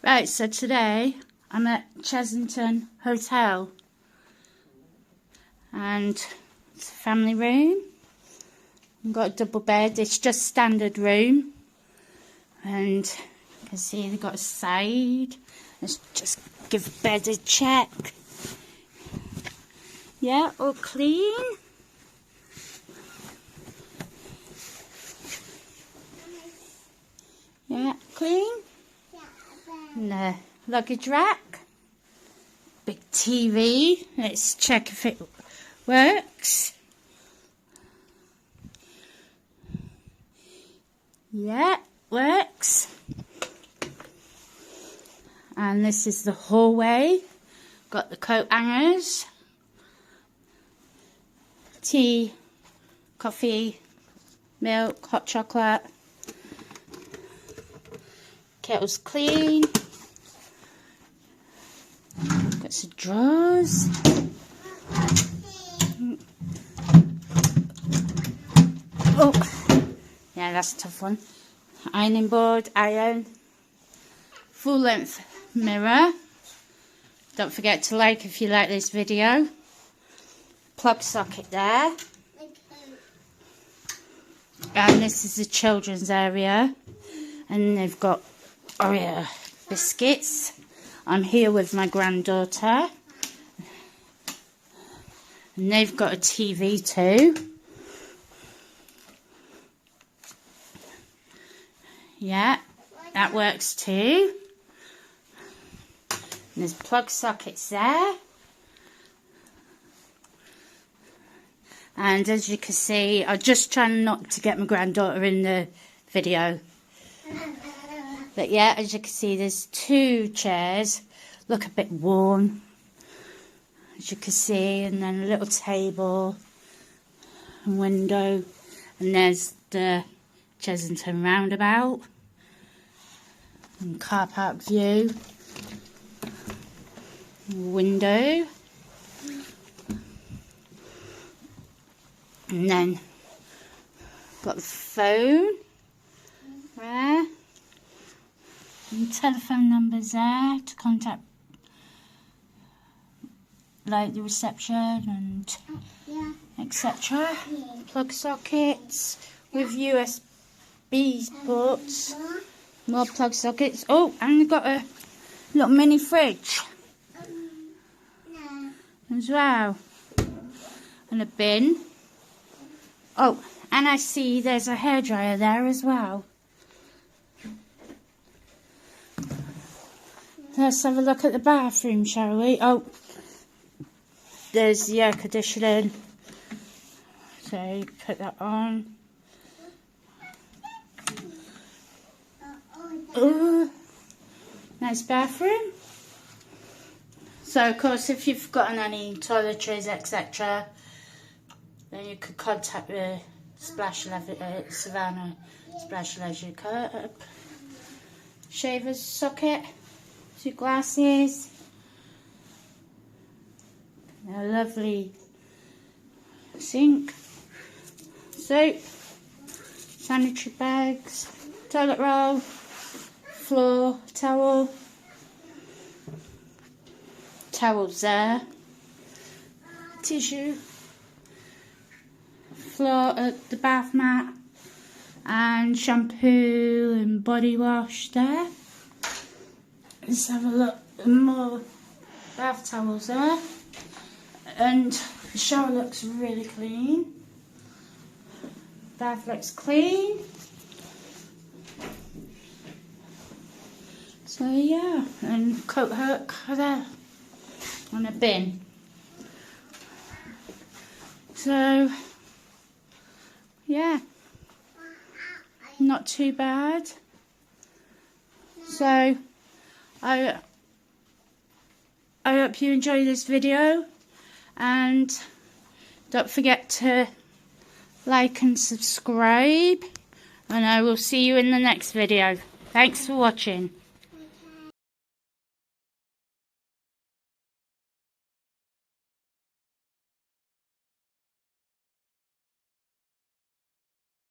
Right, so today I'm at Chessington Hotel and it's a family room. I've got a double bed. It's just standard room, and you can see they've got a side. Let's just give bed a check. Yeah, all clean. Yeah, clean. And the luggage rack. Big TV. Let's check if it works. Yeah, works. And this is the hallway. Got the coat hangers. Tea, coffee, milk, hot chocolate. Kettle's clean. Got some drawers. Oh, yeah, that's a tough one. Ironing board, iron. Full length mirror. Don't forget to like if you like this video. Plug socket there. And this is the children's area. And they've got Oreo biscuits. I'm here with my granddaughter. And they've got a TV too. Yeah, that works too. And there's plug sockets there. And as you can see, I'm just trying not to get my granddaughter in the video. But yeah, as you can see, there's two chairs. Look a bit worn, as you can see. And then a little table, a window. And there's the Chessington roundabout. And car park view. Window. And then got the phone there. And telephone numbers there to contact like the reception and etc. Plug sockets with USB ports. More plug sockets. Oh, and they've got a little mini fridge as well. And a bin. Oh, and I see there's a hairdryer there as well. Let's have a look at the bathroom, shall we? Oh, there's the air conditioning. So you put that on. Oh, nice bathroom. So, of course, if you've got any toiletries, etc., then you could contact the Savannah Splash Leisure Club. Shaver's socket. 2 glasses, a lovely sink, soap, sanitary bags, toilet roll, floor towel, towels there, tissue, floor, the bath mat, and shampoo and body wash there. Let's have a look. More bath towels there. And the shower looks really clean. Bath looks clean. So yeah, and coat hook there. On a bin. So yeah, not too bad. So I hope you enjoy this video, and don't forget to like and subscribe, and I will see you in the next video. Thanks for watching.